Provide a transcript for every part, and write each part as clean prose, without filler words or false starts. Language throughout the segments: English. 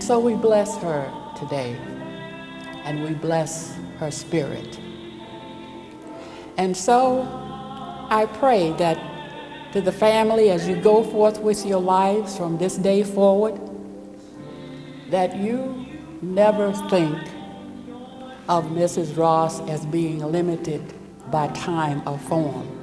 so we bless her today, and we bless her spirit. And so I pray that to the family, as you go forth with your lives from this day forward, that you never think of Mrs. Ross as being limited by time or form.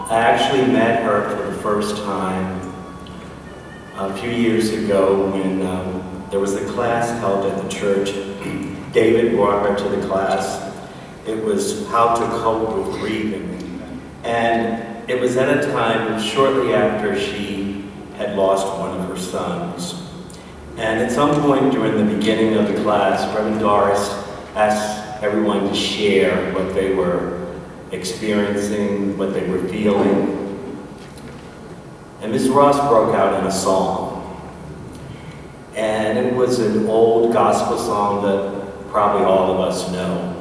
I actually met her for the first time a few years ago when there was a class held at the church. David brought her to the class. It was how to cope with grieving. And it was at a time shortly after she had lost one of her sons. And at some point during the beginning of the class, Reverend Doris asked everyone to share what they were experiencing, what they were feeling. And Ms. Ross broke out in a song. And it was an old gospel song that probably all of us know.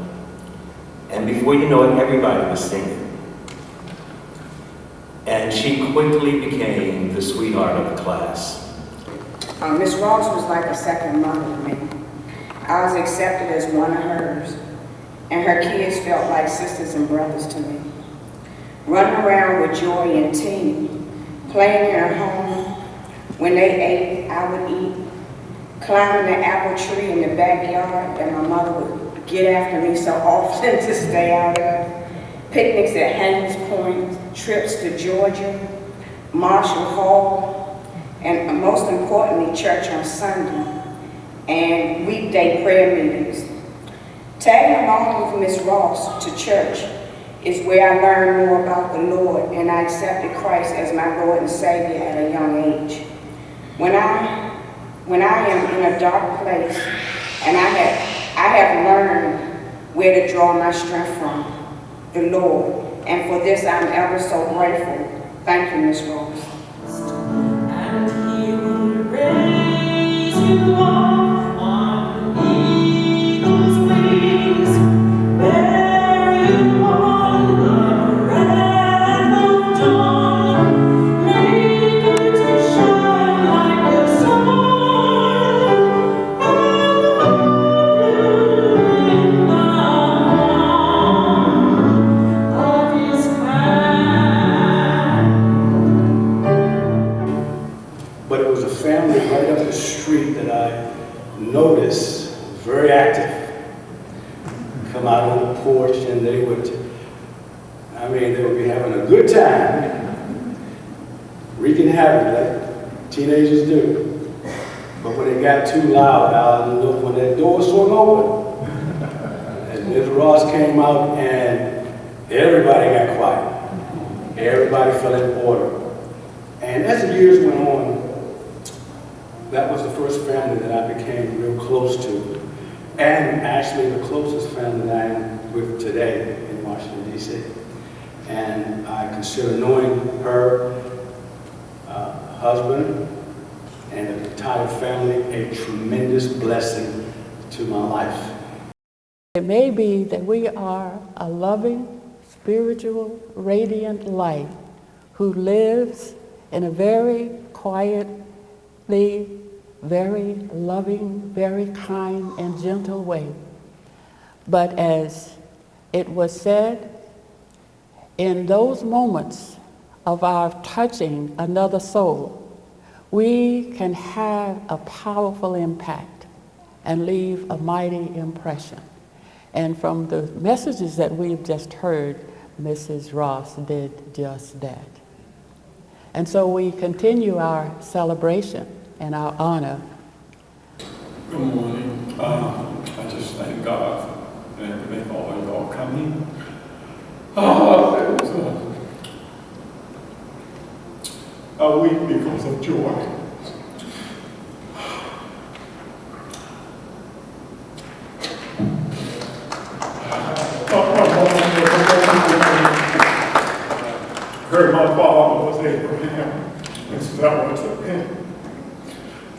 And before you know it, everybody was singing. And she quickly became the sweetheart of the class. Ms. Ross was like a second mother to me. I was accepted as one of hers, and her kids felt like sisters and brothers to me. Running around with Joy and Tina, playing in her home. When they ate, I would eat. Climbing the apple tree in the backyard that my mother would get after me so often to stay out of. Picnics at Haynes Point, trips to Georgia, Marshall Hall, and most importantly, church on Sunday, and weekday prayer meetings. Tagging along with Miss Ross to church is where I learned more about the Lord, and I accepted Christ as my Lord and Savior at a young age. When I am in a dark place, and I have learned where to draw my strength from, the Lord, and for this I'm ever so grateful. Thank you, Miss Ross. And He will raise you up on eagle's wings, bear you on the red of dawn, make you to shine like the sun, in the palm of His hand. But it was a family right up the street that I noticed was very active. Come out on the porch and they would be having a good time, wreaking havoc like teenagers do. But when it got too loud, when that door swung open, and Ms. Ross came out and everybody got quiet. Everybody fell in order. And as the years went on, that was the first family that I became real close to, and actually the closest family that I am with today in Washington, D.C. And I consider knowing her husband and the entire family a tremendous blessing to my life. It may be that we are a loving, spiritual, radiant light who lives in a very quietly, very loving, very kind and gentle way. But as it was said, in those moments of our touching another soul, we can have a powerful impact and leave a mighty impression. And from the messages that we've just heard, Mrs. Ross did just that. And so we continue our celebration and our honor. Good morning. I just thank God for everything, all of y'all coming. It was a week because of joy. Abraham and Sarah to him.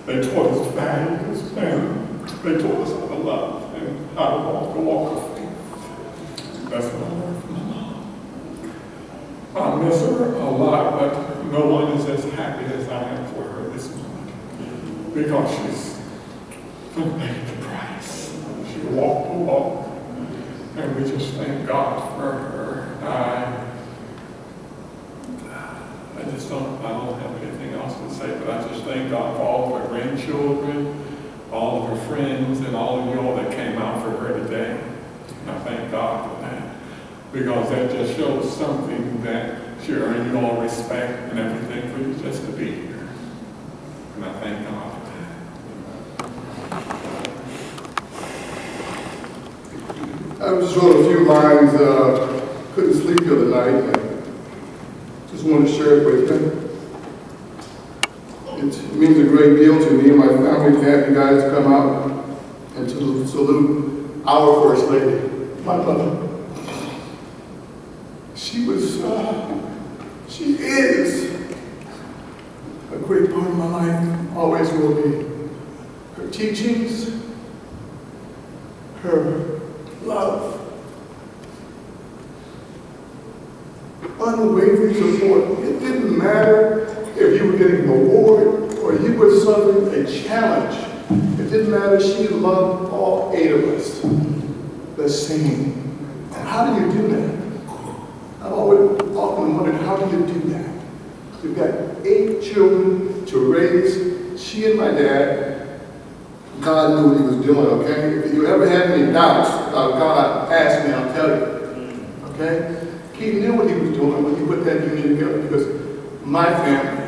They taught us values, and they taught us how to love and how to walk the walk of faith. That's what I learned from my mom. I miss her a lot, but no one is as happy as I am for her this moment, because she's paid the price. She walked the walk, and we just thank God for her. I don't have anything else to say, but I just thank God for all of her grandchildren, all of her friends, and all of you all that came out for her today. And I thank God for that, because that just shows something that she earned you all respect and everything for you just to be here. And I thank God for that. I just wrote a few lines, couldn't sleep the other night. Just want to share it with you. It means a great deal to me and my family to have you guys come out and to salute our First Lady, my mother. She is a great part of my life, always will be. Her teachings, her love, unwavering support. It didn't matter if you were getting an award or you were suffering a challenge. It didn't matter. She loved all 8 of us the same. And how do you do that? I've always often wondered, how do you do that? We've got 8 children to raise. She and my dad, God knew what he was doing, okay? If you ever had any doubts about God, ask me, I'll tell you, okay? He knew what he was doing when he put that union together, because my family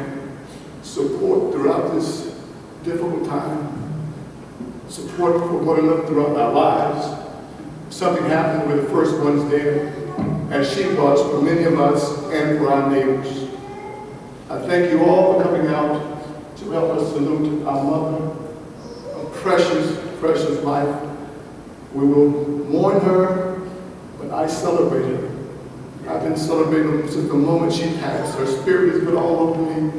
support throughout this difficult time, support for one another throughout our lives. Something happened with the first ones there, as she was for many of us and for our neighbors. I thank you all for coming out to help us salute our mother, a precious, precious life. We will mourn her, but I celebrate her. I've been celebrating her since the moment she passed. Her spirit has been all over me,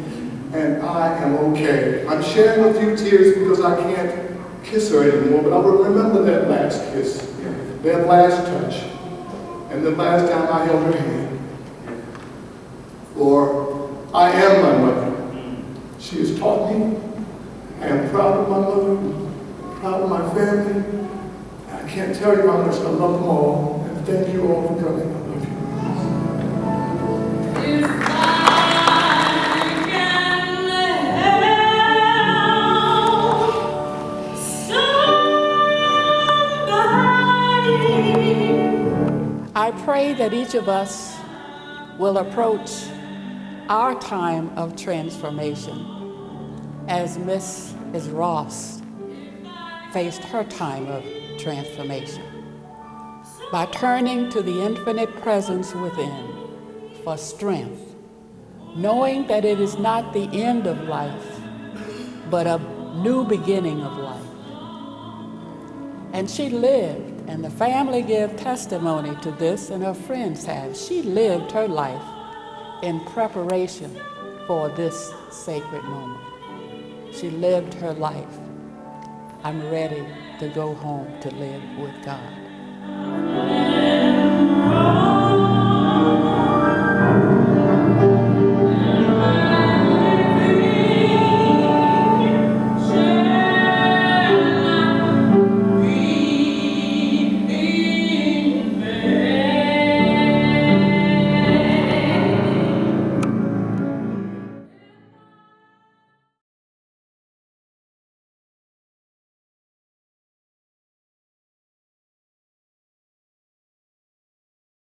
and I am okay. I'm shedding a few tears because I can't kiss her anymore, but I will remember that last kiss, that last touch, and the last time I held her hand. For I am my mother. She has taught me. I am proud of my mother, proud of my family. I can't tell you how much I love them all, and thank you all for coming. I love you. If I can help somebody. I pray that each of us will approach our time of transformation as Mrs. Ross faced her time of transformation, by turning to the infinite presence within for strength, knowing that it is not the end of life, but a new beginning of life. And she lived, and the family gave testimony to this, and her friends have. She lived her life in preparation for this sacred moment. She lived her life. I'm ready to go home to live with God.